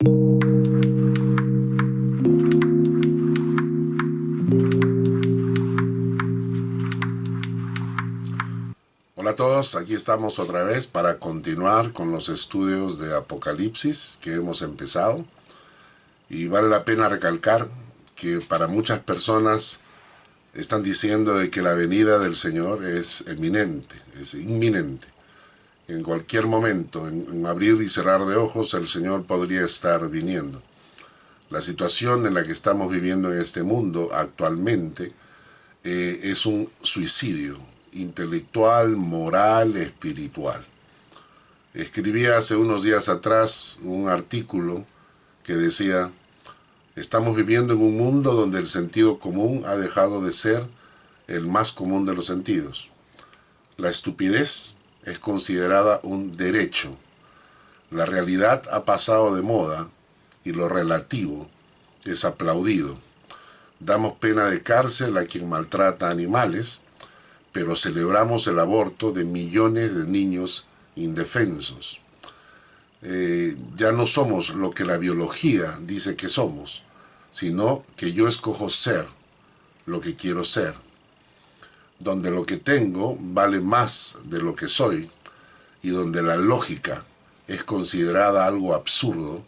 Hola a todos, aquí estamos otra vez para continuar con los estudios de Apocalipsis que hemos empezado. Y vale la pena recalcar que para muchas personas están diciendo de que la venida del Señor es eminente, es inminente. En cualquier momento, en abrir y cerrar de ojos, el Señor podría estar viniendo. La situación en la que estamos viviendo en este mundo actualmente es un suicidio intelectual, moral, espiritual. Escribí hace unos días atrás un artículo que decía: estamos viviendo en un mundo donde el sentido común ha dejado de ser el más común de los sentidos. La estupidez es considerada un derecho. La realidad ha pasado de moda y lo relativo es aplaudido. Damos pena de cárcel a quien maltrata animales, pero celebramos el aborto de millones de niños indefensos. Ya no somos lo que la biología dice que somos, sino que yo escojo ser lo que quiero ser, donde lo que tengo vale más de lo que soy y donde la lógica es considerada algo absurdo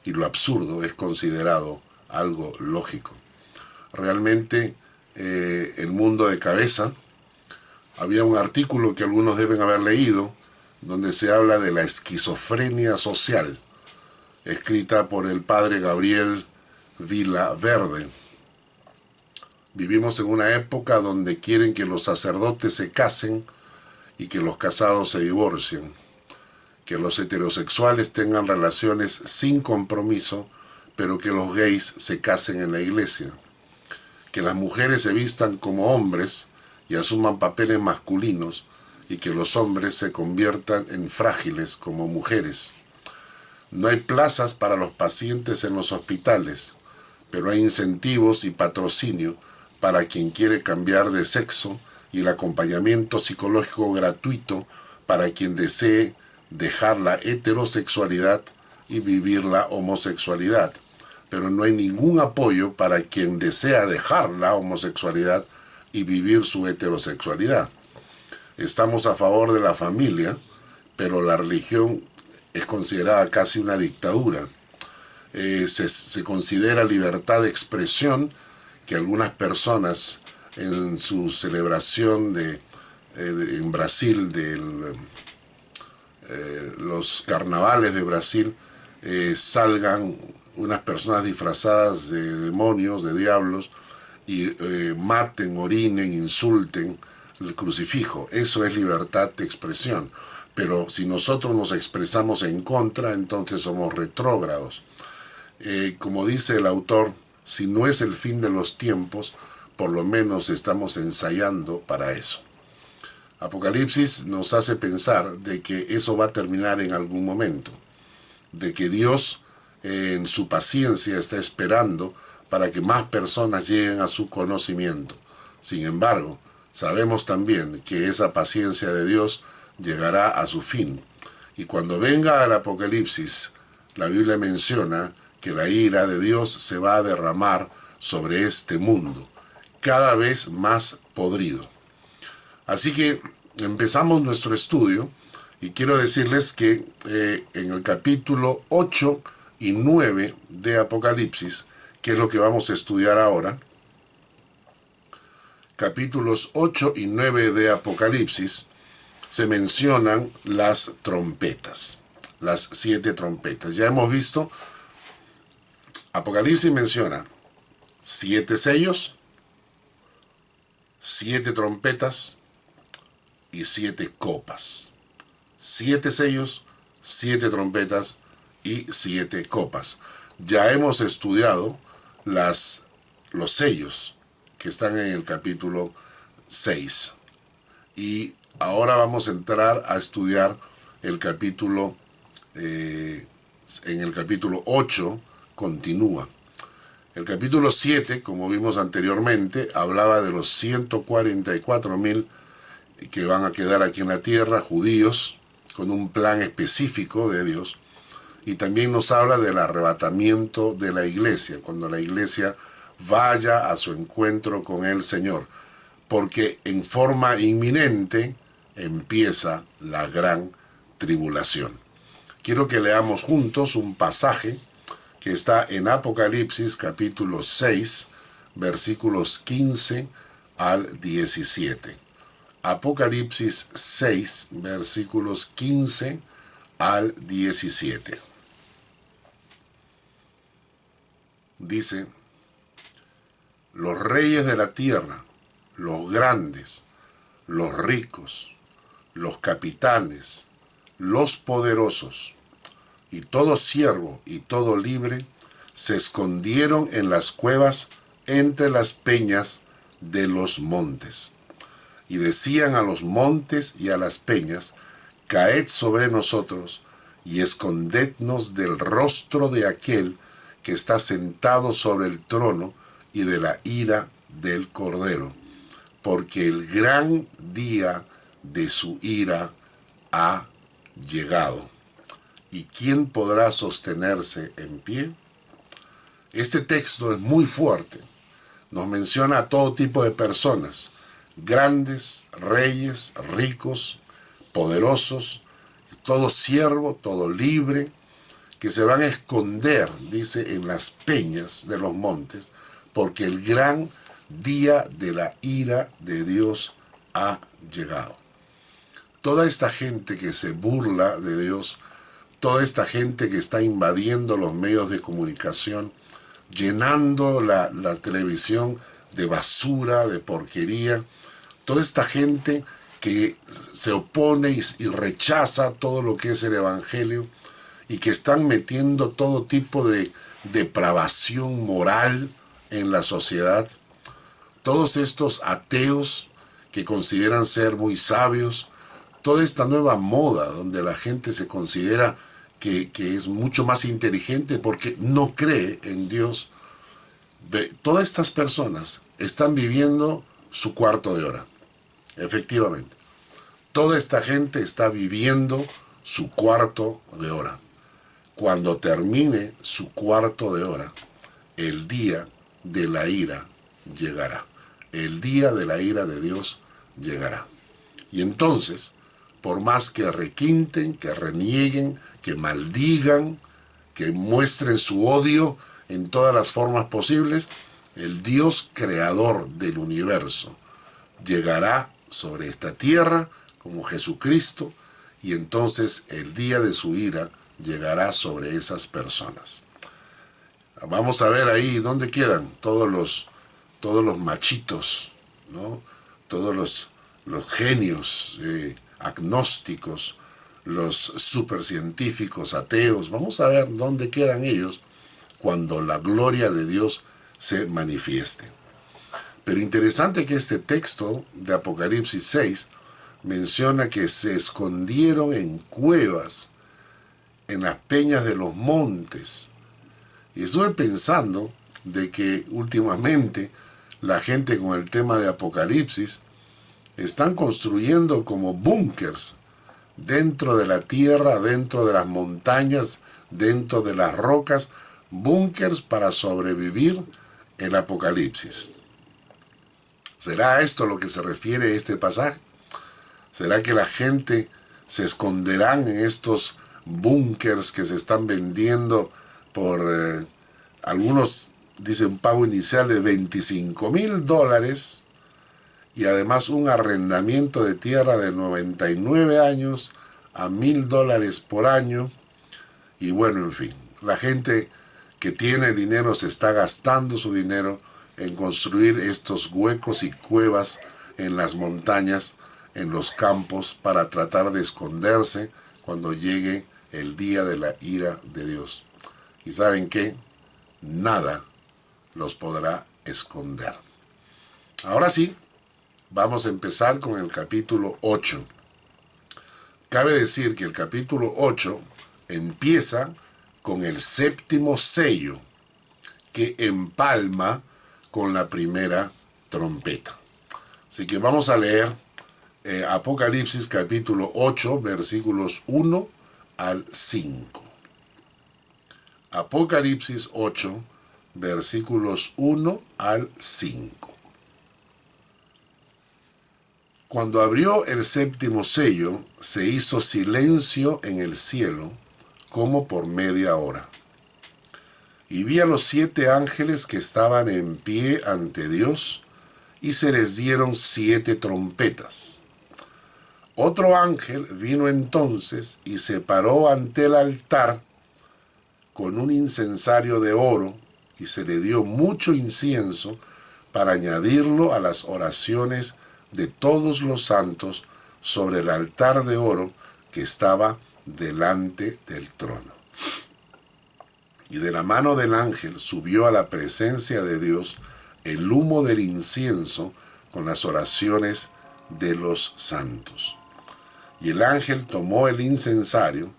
y lo absurdo es considerado algo lógico. Realmente el mundo de cabeza. Había un artículo que algunos deben haber leído, donde se habla de la esquizofrenia social, escrita por el padre Gabriel Villaverde. Vivimos en una época donde quieren que los sacerdotes se casen y que los casados se divorcien, que los heterosexuales tengan relaciones sin compromiso, pero que los gays se casen en la iglesia, que las mujeres se vistan como hombres y asuman papeles masculinos, y que los hombres se conviertan en frágiles como mujeres. No hay plazas para los pacientes en los hospitales, pero hay incentivos y patrocinio para quien quiere cambiar de sexo y el acompañamiento psicológico gratuito para quien desee dejar la heterosexualidad y vivir la homosexualidad. Pero no hay ningún apoyo para quien desea dejar la homosexualidad y vivir su heterosexualidad. Estamos a favor de la familia, pero la religión es considerada casi una dictadura. Se considera libertad de expresión que algunas personas en su celebración en Brasil los carnavales de Brasil salgan unas personas disfrazadas de demonios, de diablos, y maten, orinen, insulten el crucifijo. Eso es libertad de expresión. Pero si nosotros nos expresamos en contra, entonces somos retrógrados. Como dice el autor, si no es el fin de los tiempos, por lo menos estamos ensayando para eso. Apocalipsis nos hace pensar de que eso va a terminar en algún momento, de que Dios en su paciencia está esperando para que más personas lleguen a su conocimiento. Sin embargo, sabemos también que esa paciencia de Dios llegará a su fin. Y cuando venga el Apocalipsis, la Biblia menciona que la ira de Dios se va a derramar sobre este mundo, cada vez más podrido. Así que empezamos nuestro estudio y quiero decirles que en el capítulo 8 y 9 de Apocalipsis, que es lo que vamos a estudiar ahora, capítulos 8 y 9 de Apocalipsis, se mencionan las trompetas, las 7 trompetas. Ya hemos visto, Apocalipsis menciona 7 sellos, 7 trompetas y 7 copas. 7 sellos, 7 trompetas y 7 copas. Ya hemos estudiado los sellos que están en el capítulo 6. Y ahora vamos a entrar a estudiar el capítulo, en el capítulo 8 continúa. El capítulo 7, como vimos anteriormente, hablaba de los 144.000 que van a quedar aquí en la tierra, judíos, con un plan específico de Dios. y también nos habla del arrebatamiento de la iglesia, cuando la iglesia vaya a su encuentro con el Señor, porque en forma inminente empieza la gran tribulación. Quiero que leamos juntos un pasaje que está en Apocalipsis capítulo 6, versículos 15 al 17. Apocalipsis 6, versículos 15 al 17. Dice: los reyes de la tierra, los grandes, los ricos, los capitanes, los poderosos, y todo siervo y todo libre, se escondieron en las cuevas entre las peñas de los montes. Y decían a los montes y a las peñas: caed sobre nosotros, y escondednos del rostro de aquel que está sentado sobre el trono y de la ira del Cordero, porque el gran día de su ira ha llegado. ¿Y quién podrá sostenerse en pie? Este texto es muy fuerte. Nos menciona a todo tipo de personas, grandes, reyes, ricos, poderosos, todo siervo, todo libre, que se van a esconder, dice, en las peñas de los montes, porque el gran día de la ira de Dios ha llegado. Toda esta gente que se burla de Dios, toda esta gente que está invadiendo los medios de comunicación, llenando la televisión de basura, de porquería, toda esta gente que se opone y rechaza todo lo que es el Evangelio y que están metiendo todo tipo de depravación moral en la sociedad, todos estos ateos que consideran ser muy sabios, toda esta nueva moda donde la gente se considera que es mucho más inteligente porque no cree en Dios, todas estas personas están viviendo su cuarto de hora. Efectivamente, toda esta gente está viviendo su cuarto de hora. Cuando termine su cuarto de hora, el día de la ira llegará. El día de la ira de Dios llegará. Y entonces, por más que requinten, que renieguen, que maldigan, que muestren su odio en todas las formas posibles, el Dios creador del universo llegará sobre esta tierra como Jesucristo, y entonces el día de su ira llegará sobre esas personas. Vamos a ver ahí dónde quedan todos los machitos, ¿no? Todos los genios agnósticos, los supercientíficos ateos. Vamos a ver dónde quedan ellos cuando la gloria de Dios se manifieste. Pero interesante que este texto de Apocalipsis 6 menciona que se escondieron en cuevas, en las peñas de los montes. Y estuve pensando de que últimamente la gente con el tema de Apocalipsis están construyendo como búnkers dentro de la tierra, dentro de las montañas, dentro de las rocas, búnkers para sobrevivir el Apocalipsis. ¿Será a esto lo que se refiere este pasaje? ¿Será que la gente se esconderán en estos búnkers que se están vendiendo por algunos dicen pago inicial de $25,000 y además un arrendamiento de tierra de 99 años a $1,000 por año? Y bueno, en fin, la gente que tiene dinero se está gastando su dinero en construir estos huecos y cuevas en las montañas, en los campos, para tratar de esconderse cuando llegue el día de la ira de Dios. ¿Y saben qué? Nada los podrá esconder. Ahora sí, vamos a empezar con el capítulo 8. Cabe decir que el capítulo 8 empieza con el séptimo sello, que empalma con la primera trompeta. Así que vamos a leer Apocalipsis capítulo 8, versículos 1 al 5. Apocalipsis 8, versículos 1 al 5. Cuando abrió el séptimo sello, se hizo silencio en el cielo, como por media hora. Y vi a los 7 ángeles que estaban en pie ante Dios, y se les dieron 7 trompetas. Otro ángel vino entonces y se paró ante el altar con un incensario de oro, y se le dio mucho incienso para añadirlo a las oraciones de todos los santos sobre el altar de oro que estaba delante del trono. Y de la mano del ángel subió a la presencia de Dios el humo del incienso con las oraciones de los santos. Y el ángel tomó el incensario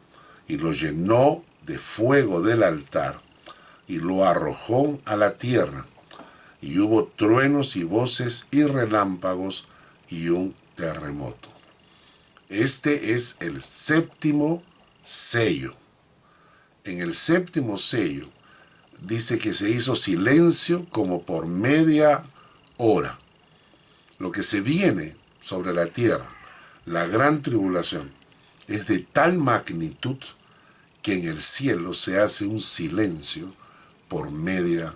y lo llenó de fuego del altar y lo arrojó a la tierra. Y hubo truenos y voces y relámpagos y un terremoto. Este es el séptimo sello. En el séptimo sello dice que se hizo silencio como por media hora. Lo que se viene sobre la tierra, la gran tribulación, es de tal magnitud que en el cielo se hace un silencio por media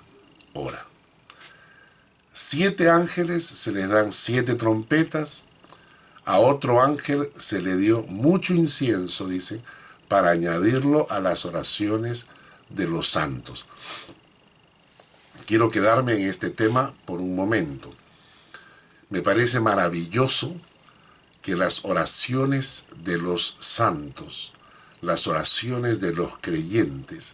hora. 7 ángeles se les dan 7 trompetas. A otro ángel se le dio mucho incienso, dice, para añadirlo a las oraciones de los santos. Quiero quedarme en este tema por un momento. Me parece maravilloso que las oraciones de los santos, las oraciones de los creyentes,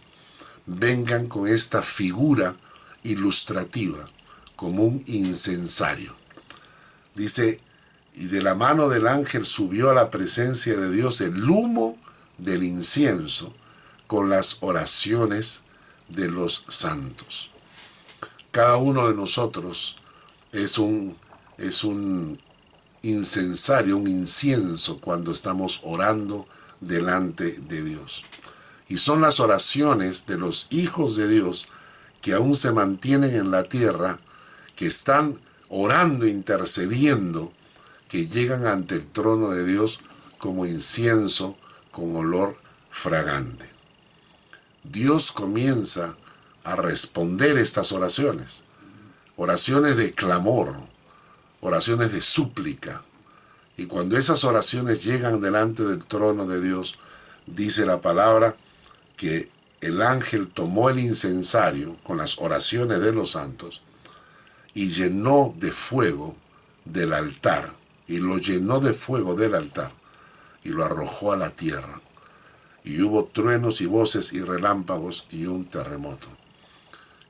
vengan con esta figura ilustrativa como un incensario. Dice, y de la mano del ángel subió a la presencia de Dios el humo del incienso con las oraciones de los santos. Cada uno de nosotros es un incensario, un incienso cuando estamos orando delante de Dios. Y son las oraciones de los hijos de Dios que aún se mantienen en la tierra, que están orando, intercediendo, que llegan ante el trono de Dios como incienso con olor fragante. Dios comienza a responder estas oraciones, oraciones de clamor, oraciones de súplica. Y cuando esas oraciones llegan delante del trono de Dios, dice la palabra que el ángel tomó el incensario con las oraciones de los santos y llenó de fuego del altar, y lo llenó de fuego del altar y lo arrojó a la tierra. Y hubo truenos y voces y relámpagos y un terremoto.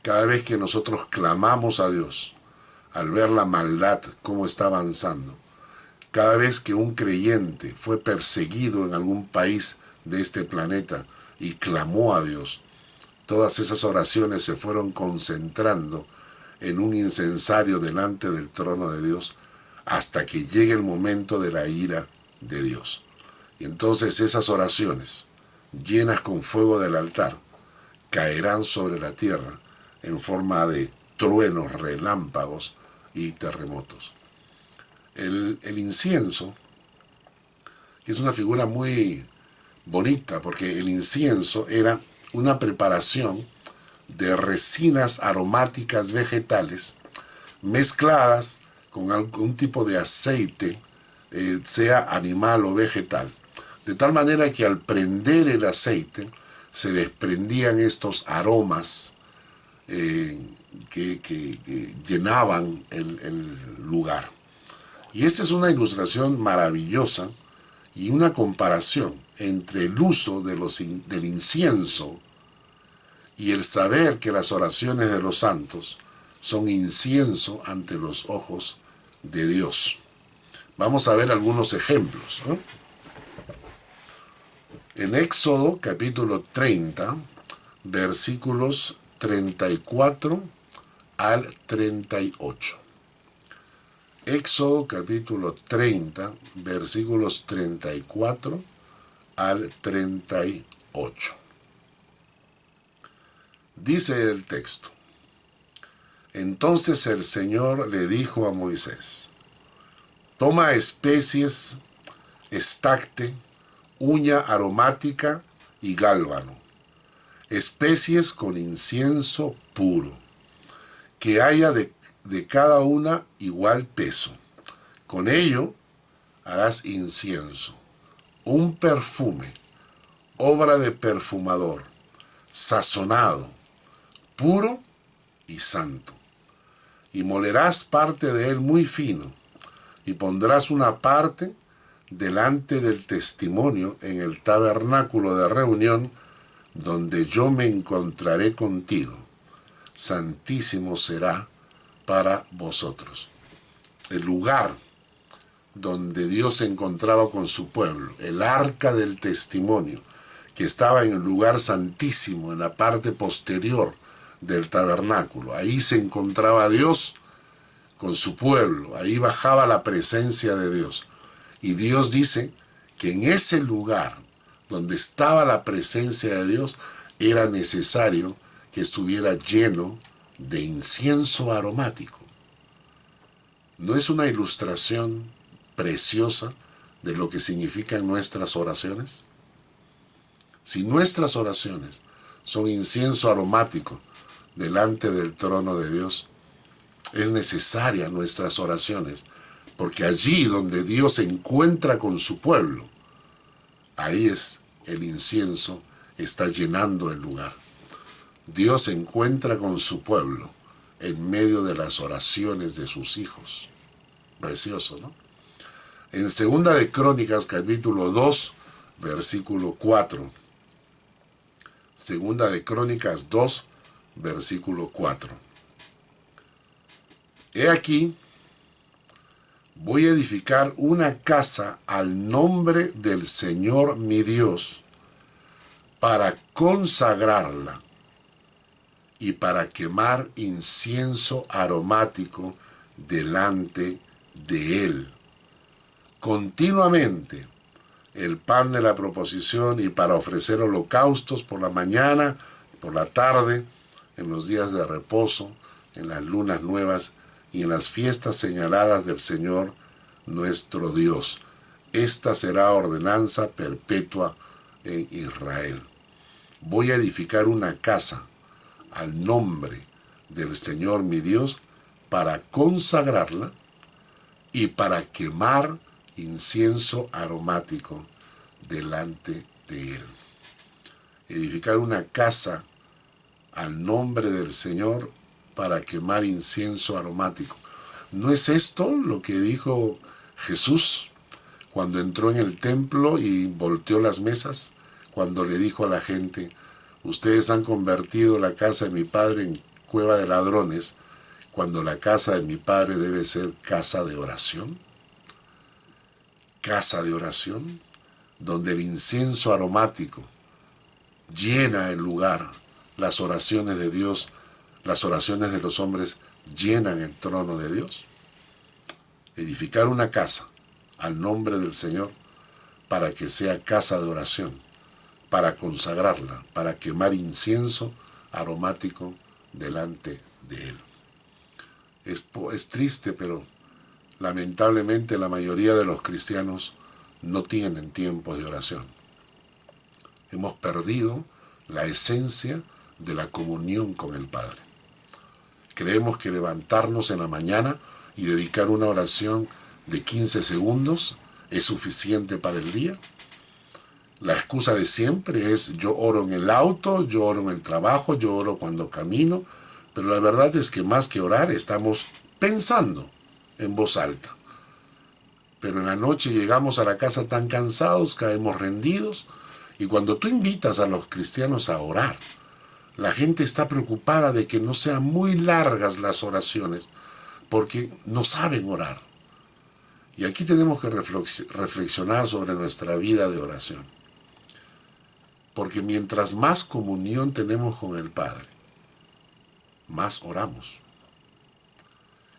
Cada vez que nosotros clamamos a Dios, al ver la maldad cómo está avanzando, cada vez que un creyente fue perseguido en algún país de este planeta y clamó a Dios, todas esas oraciones se fueron concentrando en un incensario delante del trono de Dios hasta que llegue el momento de la ira de Dios. Y entonces esas oraciones, llenas con fuego del altar, caerán sobre la tierra en forma de truenos, relámpagos y terremotos. El incienso es una figura muy bonita porque el incienso era una preparación de resinas aromáticas vegetales mezcladas con algún tipo de aceite, sea animal o vegetal, de tal manera que al prender el aceite se desprendían estos aromas que llenaban el lugar. Y esta es una ilustración maravillosa y una comparación entre el uso del incienso y el saber que las oraciones de los santos son incienso ante los ojos de Dios. Vamos a ver algunos ejemplos, ¿no? En Éxodo capítulo 30, versículos 34 al 38. Éxodo capítulo 30, versículos 34 al 38. Dice el texto: entonces el Señor le dijo a Moisés: toma especies, estacte, uña aromática y gálbano, especies con incienso puro, que haya de cada una igual peso. Con ello harás incienso, un perfume, obra de perfumador, sazonado, puro y santo. Y molerás parte de él muy fino, y pondrás una parte delante del testimonio en el tabernáculo de reunión, donde yo me encontraré contigo. Santísimo será para vosotros. El lugar donde Dios se encontraba con su pueblo, el arca del testimonio, que estaba en el lugar santísimo, en la parte posterior del tabernáculo. Ahí se encontraba Dios con su pueblo, ahí bajaba la presencia de Dios. Y Dios dice que en ese lugar donde estaba la presencia de Dios era necesario que estuviera lleno de incienso aromático. ¿No es una ilustración preciosa de lo que significan nuestras oraciones? Si nuestras oraciones son incienso aromático delante del trono de Dios, es necesaria nuestras oraciones, porque allí donde Dios se encuentra con su pueblo, ahí es el incienso, está llenando el lugar. Dios se encuentra con su pueblo en medio de las oraciones de sus hijos. Precioso, ¿no? En Segunda de Crónicas, capítulo 2, versículo 4. Segunda de Crónicas 2, versículo 4. He aquí, voy a edificar una casa al nombre del Señor mi Dios, para consagrarla y para quemar incienso aromático delante de él. Continuamente el pan de la proposición y para ofrecer holocaustos por la mañana, por la tarde, en los días de reposo, en las lunas nuevas y en las fiestas señaladas del Señor nuestro Dios. Esta será ordenanza perpetua en Israel. Voy a edificar una casa al nombre del Señor mi Dios para consagrarla y para quemar incienso aromático delante de él. Edificar una casa al nombre del Señor para quemar incienso aromático. ¿No es esto lo que dijo Jesús cuando entró en el templo y volteó las mesas? Cuando le dijo a la gente: ustedes han convertido la casa de mi padre en cueva de ladrones, cuando la casa de mi padre debe ser casa de oración. Casa de oración, donde el incienso aromático llena el lugar. Las oraciones de Dios, las oraciones de los hombres llenan el trono de Dios. Edificar una casa al nombre del Señor para que sea casa de oración, para consagrarla, para quemar incienso aromático delante de él. Es triste, pero lamentablemente la mayoría de los cristianos no tienen tiempos de oración. Hemos perdido la esencia de la comunión con el Padre. Creemos que levantarnos en la mañana y dedicar una oración de 15 segundos es suficiente para el día. La excusa de siempre es: yo oro en el auto, yo oro en el trabajo, yo oro cuando camino. Pero la verdad es que más que orar estamos pensando en voz alta. Pero en la noche llegamos a la casa tan cansados, caemos rendidos. Y cuando tú invitas a los cristianos a orar, la gente está preocupada de que no sean muy largas las oraciones, porque no saben orar. Y aquí tenemos que reflexionar sobre nuestra vida de oración. Porque mientras más comunión tenemos con el Padre, más oramos.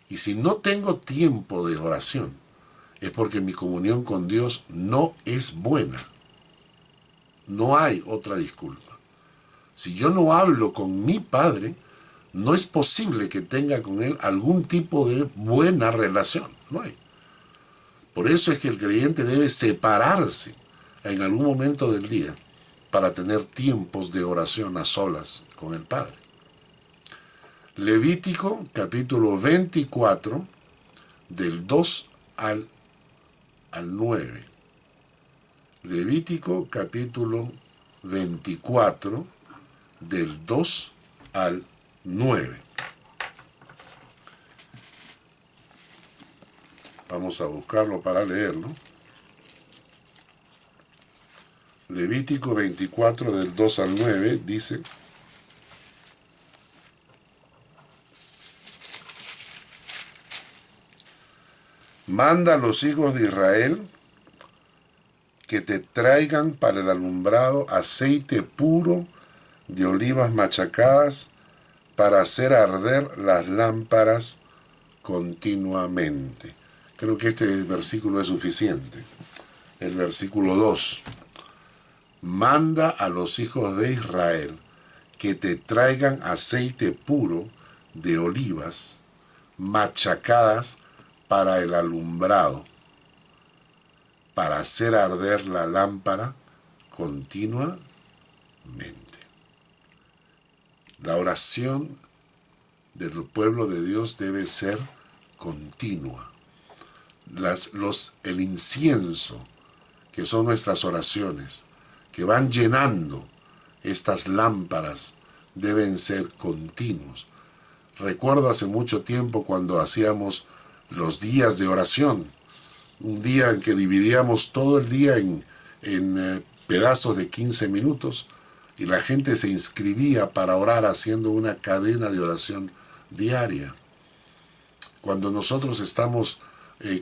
Y si no tengo tiempo de oración, es porque mi comunión con Dios no es buena. No hay otra disculpa. Si yo no hablo con mi Padre, no es posible que tenga con Él algún tipo de buena relación. No hay. Por eso es que el creyente debe separarse en algún momento del día para tener tiempos de oración a solas con el Padre. Levítico capítulo 24, del 2 al 9. Levítico capítulo 24, del 2 al 9. Vamos a buscarlo para leerlo. Levítico 24, del 2 al 9, dice: Manda a los hijos de Israel que te traigan para el alumbrado aceite puro de olivas machacadas para hacer arder las lámparas continuamente. Creo que este versículo es suficiente. El versículo 2. Manda a los hijos de Israel que te traigan aceite puro de olivas machacadas para el alumbrado, para hacer arder la lámpara continuamente. La oración del pueblo de Dios debe ser continua. El incienso, que son nuestras oraciones, que van llenando estas lámparas, deben ser continuos. Recuerdo hace mucho tiempo cuando hacíamos los días de oración, un día en que dividíamos todo el día en pedazos de 15 minutos y la gente se inscribía para orar haciendo una cadena de oración diaria. Cuando nosotros estamos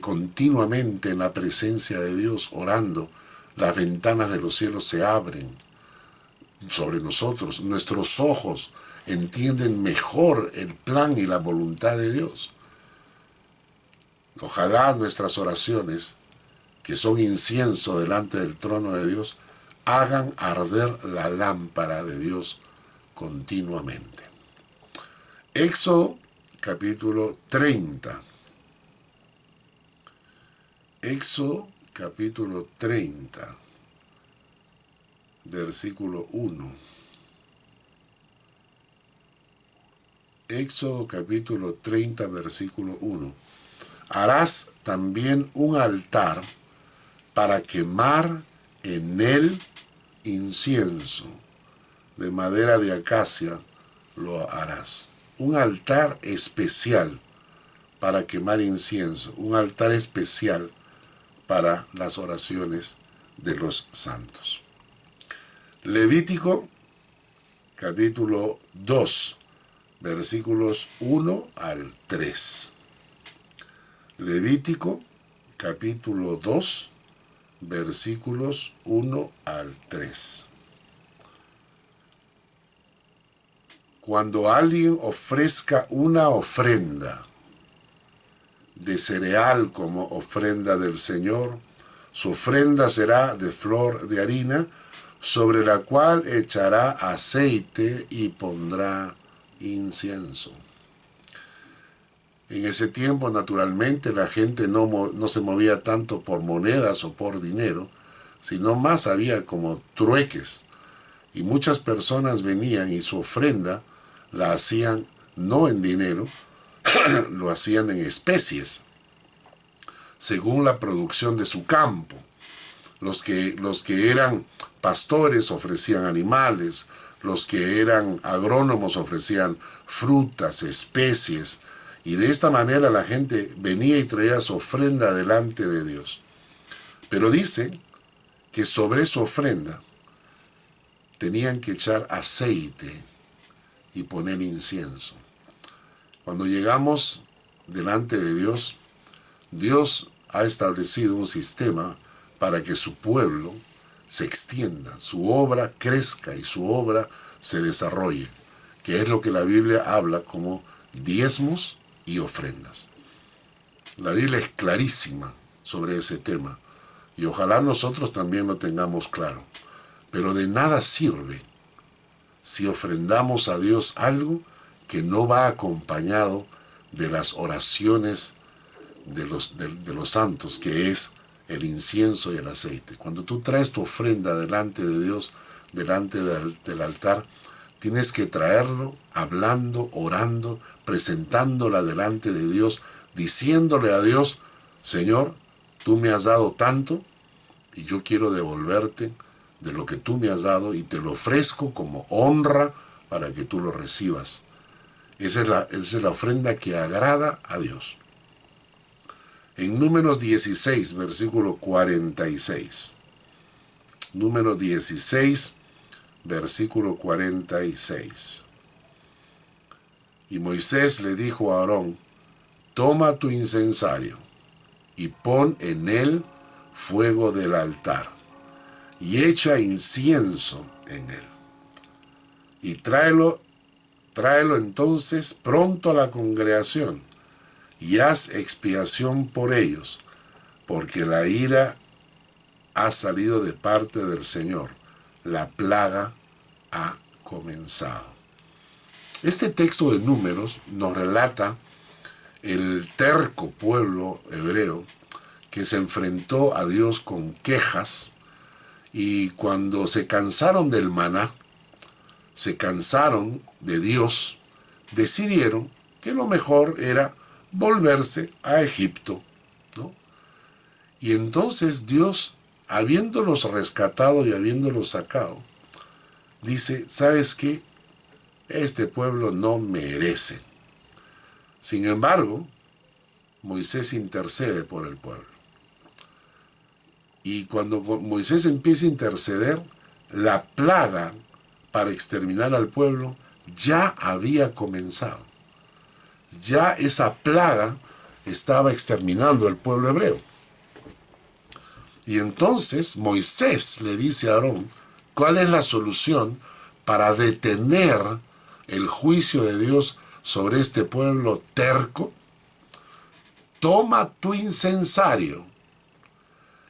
continuamente en la presencia de Dios orando, las ventanas de los cielos se abren sobre nosotros, nuestros ojos entienden mejor el plan y la voluntad de Dios. Ojalá nuestras oraciones, que son incienso delante del trono de Dios, hagan arder la lámpara de Dios continuamente. Éxodo capítulo 30. Éxodo capítulo 30, versículo 1. Éxodo capítulo 30, versículo 1. Harás también un altar para quemar en él incienso. De madera de acacia lo harás. Un altar especial para quemar incienso. Un altar especial para las oraciones de los santos. Levítico capítulo 2, versículos 1 al 3. Levítico capítulo 2, versículos 1 al 3. Cuando alguien ofrezca una ofrenda de cereal como ofrenda del Señor, su ofrenda será de flor de harina, sobre la cual echará aceite y pondrá incienso. En ese tiempo, naturalmente, la gente no se movía tanto por monedas o por dinero, sino más había como trueques. Y muchas personas venían y su ofrenda la hacían no en dinero, lo hacían en especies, según la producción de su campo. Los que eran pastores ofrecían animales, los que eran agrónomos ofrecían frutas, especies, y de esta manera la gente venía y traía su ofrenda delante de Dios. Pero dice que sobre su ofrenda tenían que echar aceite y poner incienso. Cuando llegamos delante de Dios, Dios ha establecido un sistema para que su pueblo se extienda, su obra crezca y su obra se desarrolle, que es lo que la Biblia habla como diezmos y ofrendas. La Biblia es clarísima sobre ese tema y ojalá nosotros también lo tengamos claro. Pero de nada sirve si ofrendamos a Dios algo que no va acompañado de las oraciones de los santos, que es el incienso y el aceite. Cuando tú traes tu ofrenda delante de Dios, delante del altar, tienes que traerlo hablando, orando, presentándola delante de Dios, diciéndole a Dios: Señor, tú me has dado tanto y yo quiero devolverte de lo que tú me has dado y te lo ofrezco como honra para que tú lo recibas. Esa es la ofrenda que agrada a Dios. En Números 16, versículo 46. Números 16, versículo 46. Y Moisés le dijo a Aarón: toma tu incensario y pon en él fuego del altar, y echa incienso en él. Y tráelo entonces pronto a la congregación, y haz expiación por ellos, porque la ira ha salido de parte del Señor, la plaga ha comenzado. Este texto de Números nos relata el terco pueblo hebreo que se enfrentó a Dios con quejas, y cuando se cansaron del maná, se cansaron de Dios, decidieron que lo mejor era volverse a Egipto, ¿no? Y entonces Dios, habiéndolos rescatado y habiéndolos sacado, dice: ¿sabes qué? Este pueblo no merece. Sin embargo, Moisés intercede por el pueblo. Y cuando Moisés empieza a interceder, la plaga para exterminar al pueblo ya había comenzado. Ya esa plaga estaba exterminando al pueblo hebreo. Y entonces Moisés le dice a Aarón cuál es la solución para detener el juicio de Dios sobre este pueblo terco. Toma tu incensario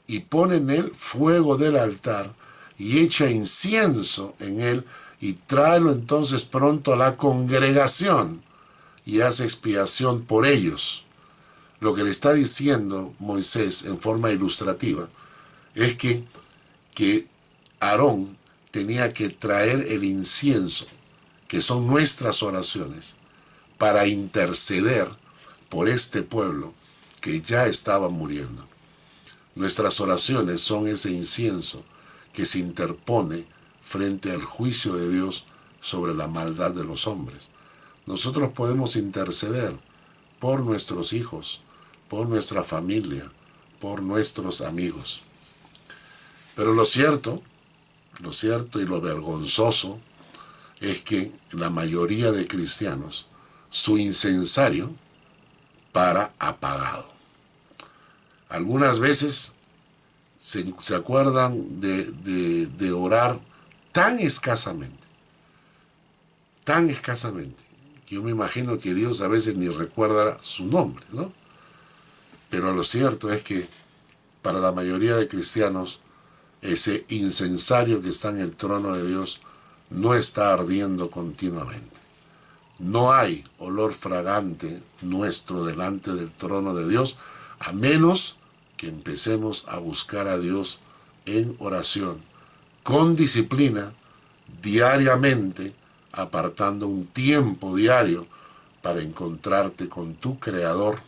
y pon en él fuego del altar y echa incienso en él, y tráelo entonces pronto a la congregación y haz expiación por ellos. Lo que le está diciendo Moisés en forma ilustrativa es que Aarón tenía que traer el incienso, que son nuestras oraciones, para interceder por este pueblo que ya estaba muriendo. Nuestras oraciones son ese incienso que se interpone frente al juicio de Dios sobre la maldad de los hombres. Nosotros podemos interceder por nuestros hijos, por nuestra familia, por nuestros amigos. Pero lo cierto y lo vergonzoso es que la mayoría de cristianos, su incensario para apagado. Algunas veces se acuerdan de orar tan escasamente, que yo me imagino que Dios a veces ni recuerda su nombre, ¿no? Pero lo cierto es que para la mayoría de cristianos, ese incensario que está en el trono de Dios no está ardiendo continuamente. No hay olor fragante nuestro delante del trono de Dios, a menos que empecemos a buscar a Dios en oración, con disciplina, diariamente, apartando un tiempo diario para encontrarte con tu Creador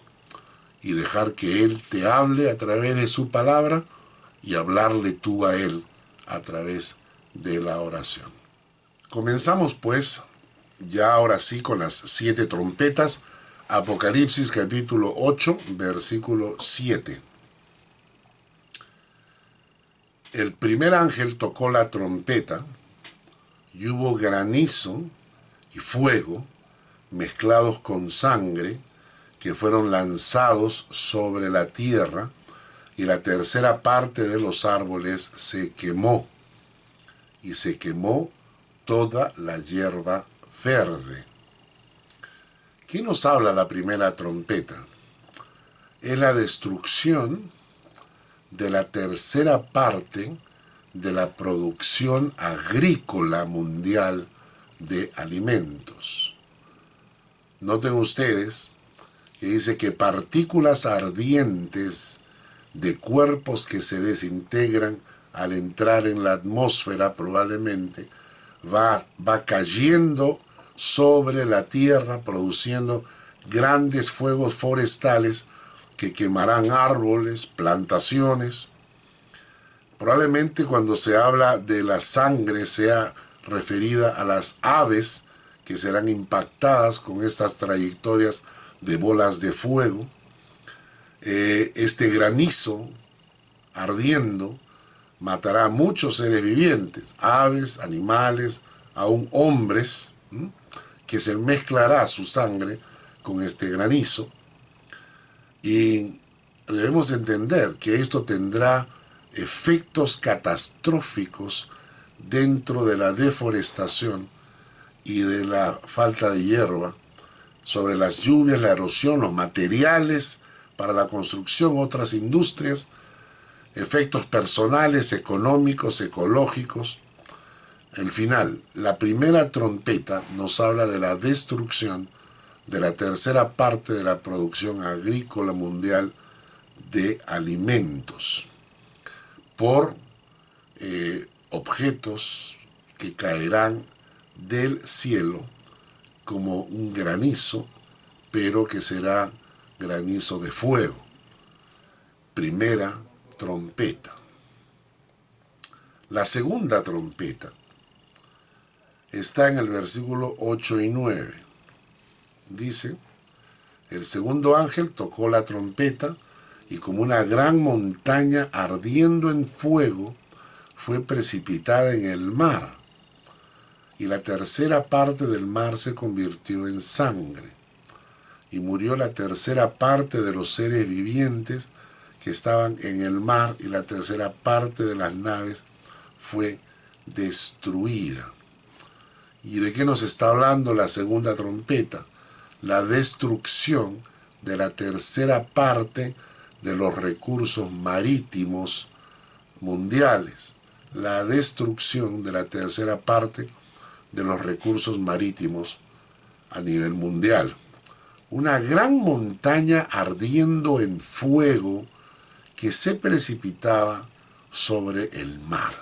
y dejar que Él te hable a través de su palabra y hablarle tú a Él a través de la oración. Comenzamos pues, ya ahora sí, con las 7 trompetas. Apocalipsis capítulo 8, versículo 7. El primer ángel tocó la trompeta y hubo granizo y fuego mezclados con sangre que fueron lanzados sobre la tierra, y la tercera parte de los árboles se quemó, y se quemó toda la hierba verde. ¿Qué nos habla la primera trompeta? Es la destrucción de la tercera parte de la producción agrícola mundial de alimentos. Noten ustedes que dice que partículas ardientes de cuerpos que se desintegran al entrar en la atmósfera probablemente va cayendo sobre la tierra, produciendo grandes fuegos forestales que quemarán árboles, plantaciones. Probablemente cuando se habla de la sangre sea referida a las aves que serán impactadas con estas trayectorias de bolas de fuego. Este granizo ardiendo matará a muchos seres vivientes, aves, animales, aún hombres, que se mezclará su sangre con este granizo. Y debemos entender que esto tendrá efectos catastróficos dentro de la deforestación y de la falta de hierba, sobre las lluvias, la erosión, los materiales para la construcción, otras industrias, efectos personales, económicos, ecológicos. El final, la primera trompeta nos habla de la destrucción de la tercera parte de la producción agrícola mundial de alimentos por objetos que caerán del cielo como un granizo, pero que será granizo de fuego. Primera trompeta. La segunda trompeta está en el versículo 8 y 9. Dice: el segundo ángel tocó la trompeta, y como una gran montaña ardiendo en fuego fue precipitada en el mar, y la tercera parte del mar se convirtió en sangre, y murió la tercera parte de los seres vivientes que estaban en el mar, y la tercera parte de las naves fue destruida. ¿Y de qué nos está hablando la segunda trompeta? La destrucción de la tercera parte de los recursos marítimos mundiales. La destrucción de la tercera parte de los recursos marítimos a nivel mundial. Una gran montaña ardiendo en fuego que se precipitaba sobre el mar.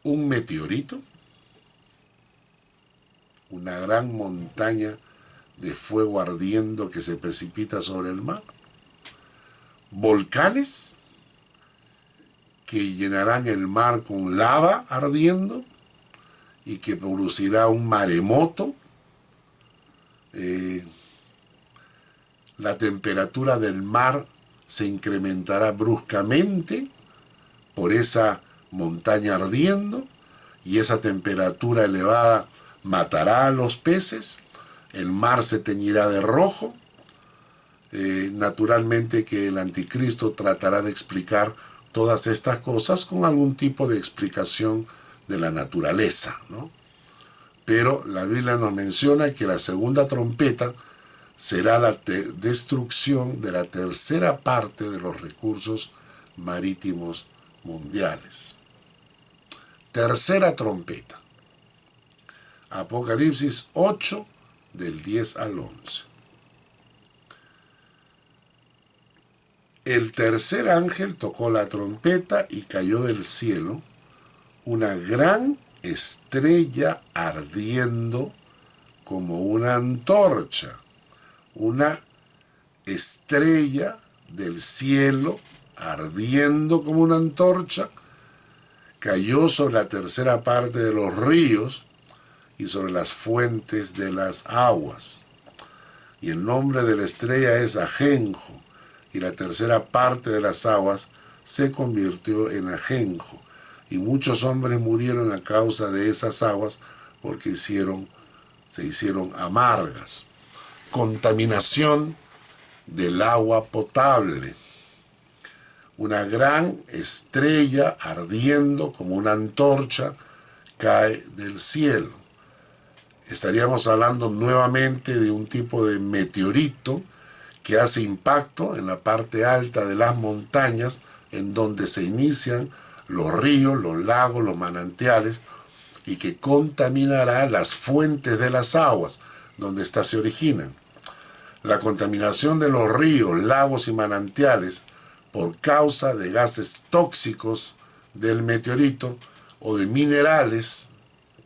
Un meteorito, una gran montaña de fuego ardiendo que se precipita sobre el mar, volcanes que llenarán el mar con lava ardiendo y que producirá un maremoto. La temperatura del mar se incrementará bruscamente por esa montaña ardiendo, y esa temperatura elevada matará a los peces, el mar se teñirá de rojo. Naturalmente que el anticristo tratará de explicar todas estas cosas con algún tipo de explicación de la naturaleza, ¿no? Pero la Biblia nos menciona que la segunda trompeta será la destrucción de la tercera parte de los recursos marítimos mundiales. Tercera trompeta. Apocalipsis 8, del 10 al 11. El tercer ángel tocó la trompeta y cayó del cielo una gran estrella ardiendo como una antorcha. Una estrella del cielo ardiendo como una antorcha cayó sobre la tercera parte de los ríos y sobre las fuentes de las aguas. Y el nombre de la estrella es ajenjo, y la tercera parte de las aguas se convirtió en ajenjo, y muchos hombres murieron a causa de esas aguas porque se hicieron amargas. Contaminación del agua potable. Una gran estrella ardiendo como una antorcha cae del cielo. Estaríamos hablando nuevamente de un tipo de meteorito que hace impacto en la parte alta de las montañas, en donde se inician los ríos, los lagos, los manantiales, y que contaminará las fuentes de las aguas donde éstas se originan. La contaminación de los ríos, lagos y manantiales por causa de gases tóxicos del meteorito o de minerales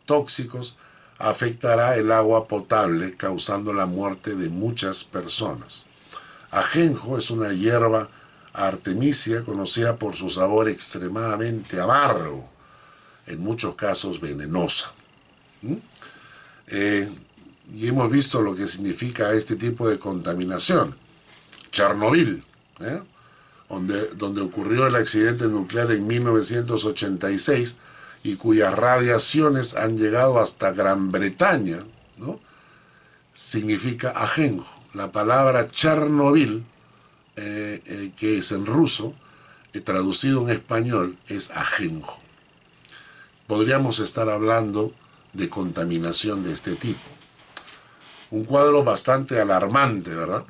tóxicos afectará el agua potable, causando la muerte de muchas personas. Ajenjo es una hierba artemisia conocida por su sabor extremadamente amargo, en muchos casos venenosa. Y hemos visto lo que significa este tipo de contaminación. Chernobyl, donde ocurrió el accidente nuclear en 1986 y cuyas radiaciones han llegado hasta Gran Bretaña, ¿no? Significa ajenjo. La palabra Chernobyl, que es en ruso, traducido en español, es ajenjo. Podríamos estar hablando de contaminación de este tipo. Un cuadro bastante alarmante, ¿verdad?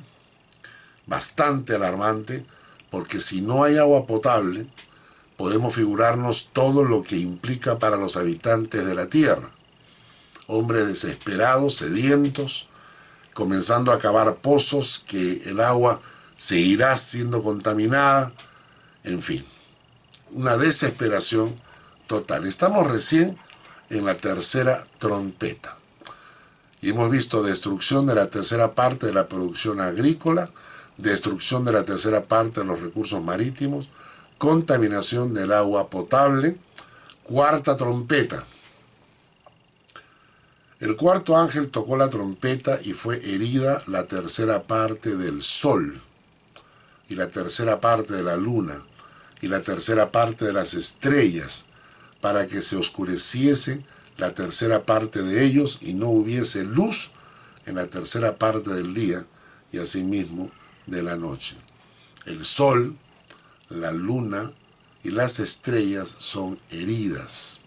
Bastante alarmante, porque si no hay agua potable, podemos figurarnos todo lo que implica para los habitantes de la Tierra. Hombres desesperados, sedientos, comenzando a cavar pozos que el agua seguirá siendo contaminada, en fin, una desesperación total. Estamos recién en la tercera trompeta y hemos visto destrucción de la tercera parte de la producción agrícola, destrucción de la tercera parte de los recursos marítimos, contaminación del agua potable. Cuarta trompeta. El cuarto ángel tocó la trompeta y fue herida la tercera parte del sol, y la tercera parte de la luna, y la tercera parte de las estrellas, para que se oscureciese la tercera parte de ellos y no hubiese luz en la tercera parte del día y asimismo de la noche. El sol, la luna y las estrellas son heridas.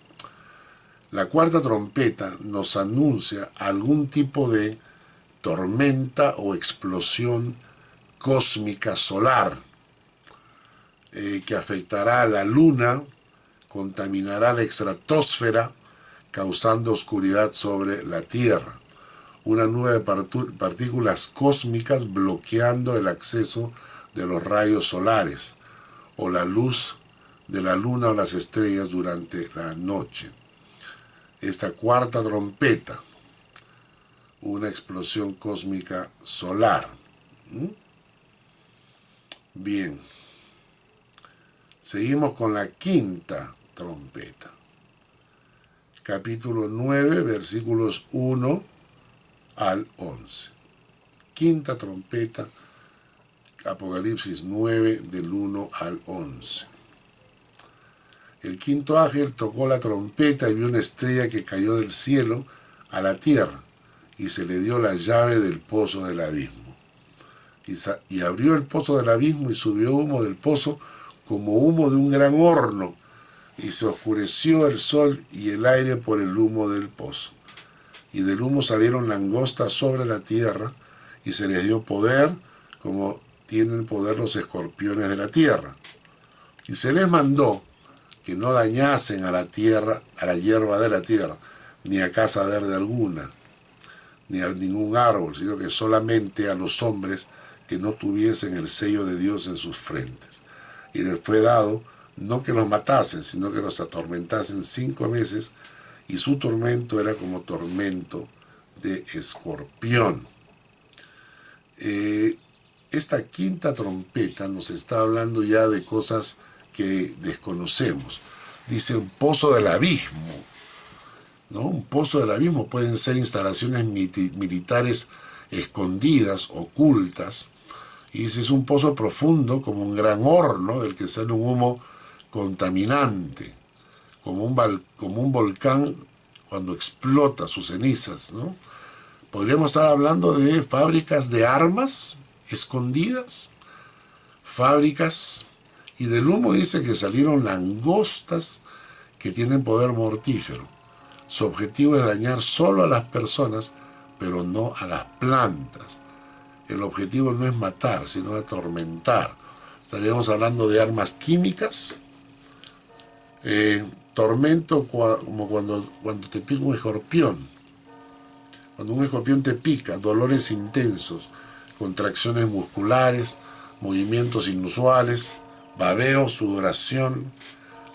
La cuarta trompeta nos anuncia algún tipo de tormenta o explosión cósmica solar que afectará a la luna, contaminará la estratosfera, causando oscuridad sobre la Tierra. Una nube de partículas cósmicas bloqueando el acceso de los rayos solares o la luz de la luna o las estrellas durante la noche. Esta cuarta trompeta, una explosión cósmica solar. Bien, seguimos con la quinta trompeta. Capítulo 9, versículos 1 al 11. Quinta trompeta, Apocalipsis 9, del 1 al 11. El quinto ángel tocó la trompeta y vio una estrella que cayó del cielo a la tierra, y se le dio la llave del pozo del abismo. Y abrió el pozo del abismo y subió humo del pozo como humo de un gran horno, y se oscureció el sol y el aire por el humo del pozo. Y del humo salieron langostas sobre la tierra, y se les dio poder, como tienen poder los escorpiones de la tierra. Y se les mandó que no dañasen a la tierra, a la hierba de la tierra, ni a casa verde alguna, ni a ningún árbol, sino que solamente a los hombres que no tuviesen el sello de Dios en sus frentes. Y les fue dado no que los matasen, sino que los atormentasen 5 meses, y su tormento era como tormento de escorpión. Esta quinta trompeta nos está hablando ya de cosas que desconocemos. Dice un pozo del abismo, ¿no? Un pozo del abismo pueden ser instalaciones militares escondidas, ocultas, y dice es un pozo profundo como un gran horno del que sale un humo contaminante, como un volcán cuando explota sus cenizas, ¿no? Podríamos estar hablando de fábricas de armas escondidas, fábricas. Y del humo dice que salieron langostas que tienen poder mortífero. Su objetivo es dañar solo a las personas, pero no a las plantas. El objetivo no es matar, sino atormentar. Estaríamos hablando de armas químicas, tormento como cuando te pica un escorpión. Cuando un escorpión te pica, dolores intensos, contracciones musculares, movimientos inusuales, babeo, sudoración,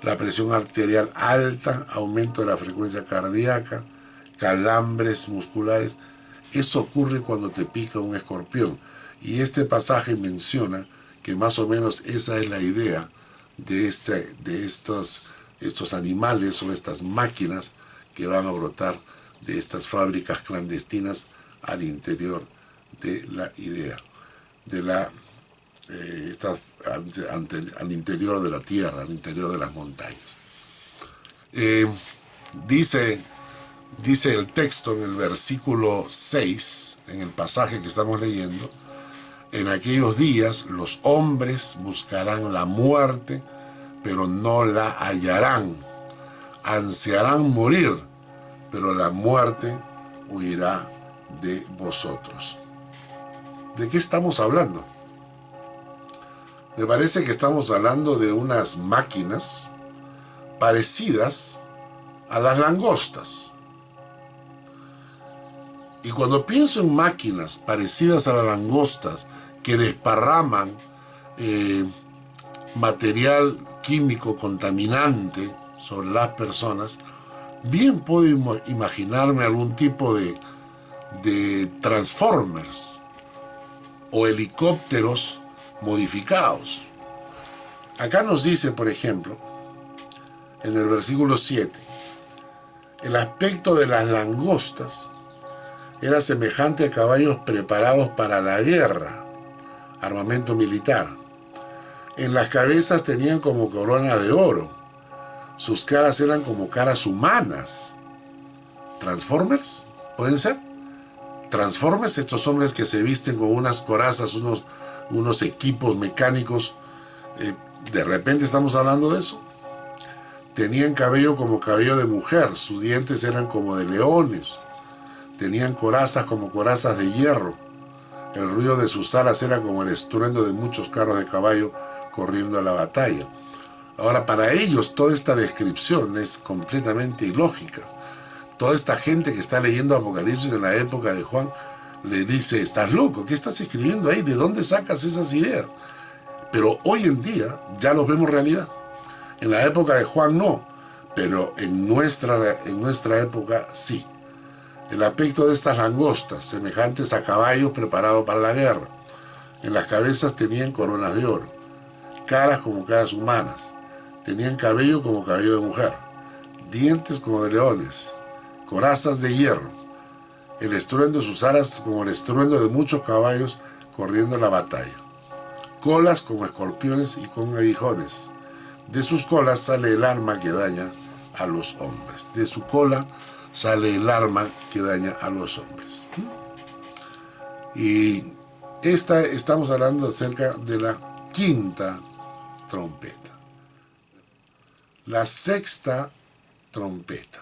la presión arterial alta, aumento de la frecuencia cardíaca, calambres musculares. Eso ocurre cuando te pica un escorpión. Y este pasaje menciona que más o menos esa es la idea de estos animales o estas máquinas que van a brotar de estas fábricas clandestinas al interior de la idea, al interior de la tierra, al interior de las montañas. Dice el texto en el versículo 6, en el pasaje que estamos leyendo: en aquellos días los hombres buscarán la muerte, pero no la hallarán. Ansiarán morir, pero la muerte huirá de vosotros. ¿De qué estamos hablando? Me parece que estamos hablando de unas máquinas parecidas a las langostas. Y cuando pienso en máquinas parecidas a las langostas que desparraman material químico contaminante sobre las personas, bien puedo imaginarme algún tipo de Transformers o helicópteros modificados. Acá nos dice, por ejemplo, en el versículo 7, el aspecto de las langostas era semejante a caballos preparados para la guerra, armamento militar. En las cabezas tenían como corona de oro. Sus caras eran como caras humanas. ¿Transformers? ¿Pueden ser? Transformers, estos hombres que se visten con unas corazas, unos equipos mecánicos. De repente estamos hablando de eso. Tenían cabello como cabello de mujer. Sus dientes eran como de leones. Tenían corazas como corazas de hierro. El ruido de sus alas era como el estruendo de muchos carros de caballo corriendo a la batalla. Ahora, para ellos toda esta descripción es completamente ilógica. Toda esta gente que está leyendo Apocalipsis en la época de Juan le dice: estás loco, ¿qué estás escribiendo ahí? ¿De dónde sacas esas ideas? Pero hoy en día ya los vemos realidad. En la época de Juan no, pero en nuestra época sí. El aspecto de estas langostas, semejantes a caballos preparados para la guerra. En las cabezas tenían coronas de oro, caras como caras humanas, tenían cabello como cabello de mujer, dientes como de leones, corazas de hierro, el estruendo de sus alas como el estruendo de muchos caballos corriendo la batalla, colas como escorpiones y con aguijones. De sus colas sale el arma que daña a los hombres. De su cola sale el arma que daña a los hombres. Y estamos hablando acerca de la quinta trompeta. La sexta trompeta.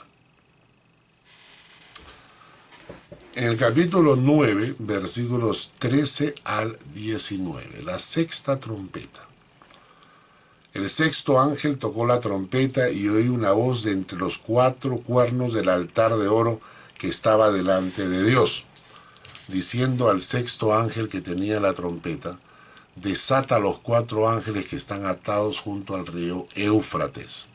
En el capítulo 9, versículos 13 al 19, la sexta trompeta. El sexto ángel tocó la trompeta y oí una voz de entre los 4 cuernos del altar de oro que estaba delante de Dios, diciendo al sexto ángel que tenía la trompeta: desata a los 4 ángeles que están atados junto al río Éufrates.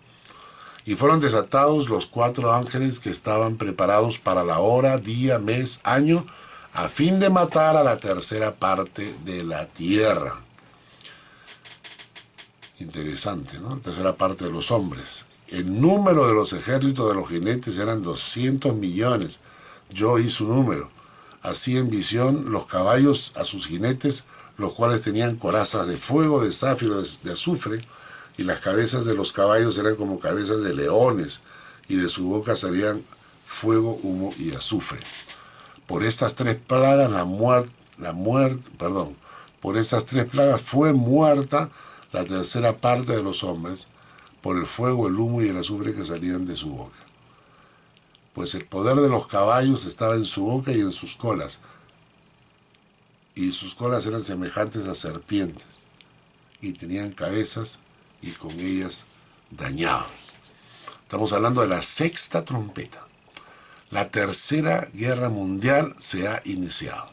Y fueron desatados los 4 ángeles que estaban preparados para la hora, día, mes, año, a fin de matar a la tercera parte de la tierra. Interesante, ¿no? La tercera parte de los hombres. El número de los ejércitos de los jinetes eran 200 millones. Yo oí su número. Así en visión los caballos a sus jinetes, los cuales tenían corazas de fuego, de zafiro, de azufre, y las cabezas de los caballos eran como cabezas de leones, y de su boca salían fuego, humo y azufre. Por estas 3 plagas por estas 3 plagas fue muerta la tercera parte de los hombres, por el fuego, el humo y el azufre que salían de su boca. Pues el poder de los caballos estaba en su boca y en sus colas, y sus colas eran semejantes a serpientes, y tenían cabezas, y con ellas dañaban. Estamos hablando de la sexta trompeta. La tercera guerra mundial se ha iniciado.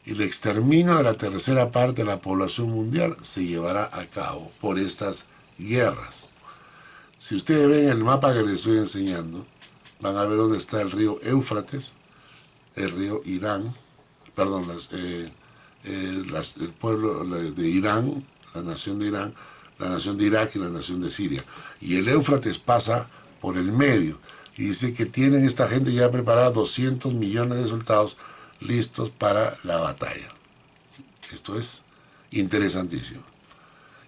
Y el exterminio de la tercera parte de la población mundial se llevará a cabo por estas guerras. Si ustedes ven el mapa que les estoy enseñando, van a ver dónde está el río Éufrates, el río Irán, perdón, el pueblo de Irán, la nación de Irán, la nación de Irak y la nación de Siria. Y el Éufrates pasa por el medio. Y dice que tienen esta gente ya preparada 200 millones de soldados listos para la batalla. Esto es interesantísimo.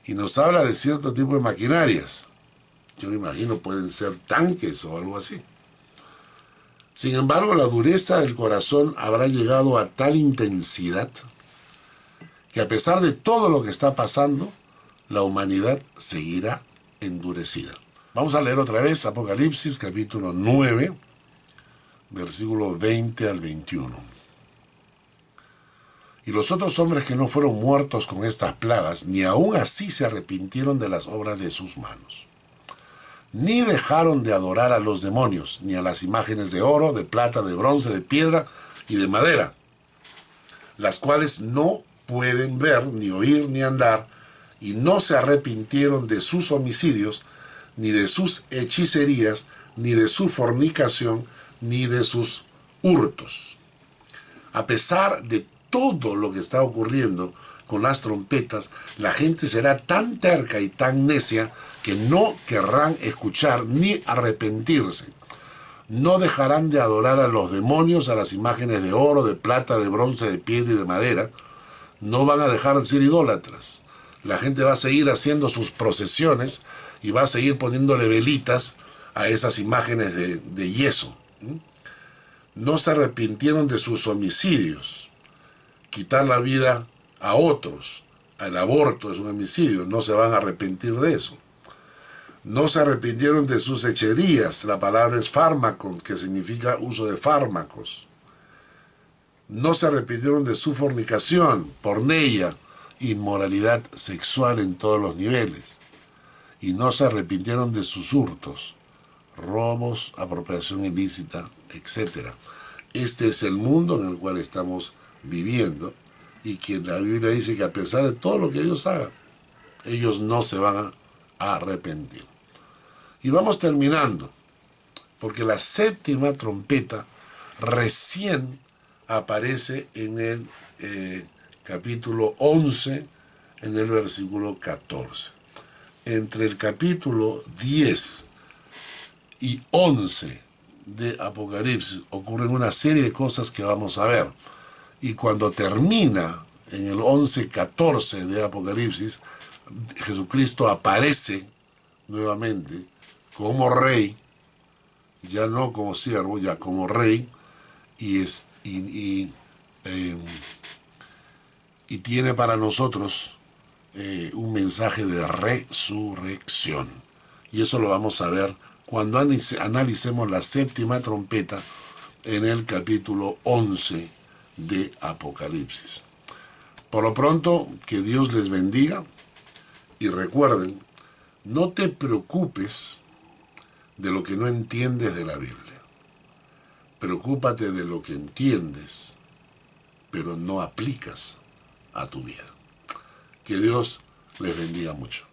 Y nos habla de cierto tipo de maquinarias. Yo me imagino pueden ser tanques o algo así. Sin embargo, la dureza del corazón habrá llegado a tal intensidad que a pesar de todo lo que está pasando, la humanidad seguirá endurecida. Vamos a leer otra vez Apocalipsis capítulo 9, versículo 20 al 21. Y los otros hombres que no fueron muertos con estas plagas, ni aun así se arrepintieron de las obras de sus manos, ni dejaron de adorar a los demonios, ni a las imágenes de oro, de plata, de bronce, de piedra y de madera, las cuales no pueden ver, ni oír, ni andar, y no se arrepintieron de sus homicidios, ni de sus hechicerías, ni de su fornicación, ni de sus hurtos. A pesar de todo lo que está ocurriendo con las trompetas, la gente será tan terca y tan necia que no querrán escuchar ni arrepentirse. No dejarán de adorar a los demonios, a las imágenes de oro, de plata, de bronce, de piedra y de madera. No van a dejar de ser idólatras. La gente va a seguir haciendo sus procesiones y va a seguir poniéndole velitas a esas imágenes de yeso. No se arrepintieron de sus homicidios. Quitar la vida a otros, el aborto es un homicidio, no se van a arrepentir de eso. No se arrepintieron de sus hechicerías, la palabra es fármaco, que significa uso de fármacos. No se arrepintieron de su fornicación, porneia, inmoralidad sexual en todos los niveles. Y no se arrepintieron de sus hurtos, robos, apropiación ilícita, etc. Este es el mundo en el cual estamos viviendo y que la Biblia dice que a pesar de todo lo que ellos hagan, ellos no se van a arrepentir. Y vamos terminando, porque la séptima trompeta recién aparece en el capítulo 11, en el versículo 14. Entre el capítulo 10 y 11 de Apocalipsis ocurren una serie de cosas que vamos a ver. Y cuando termina en el 11:14 de Apocalipsis, Jesucristo aparece nuevamente como rey, ya no como siervo, ya como rey, y tiene para nosotros un mensaje de resurrección. Y eso lo vamos a ver cuando analicemos la séptima trompeta en el capítulo 11 de Apocalipsis. Por lo pronto, que Dios les bendiga y recuerden, no te preocupes de lo que no entiendes de la Biblia. Preocúpate de lo que entiendes, pero no aplicas a tu vida. Que Dios les bendiga mucho.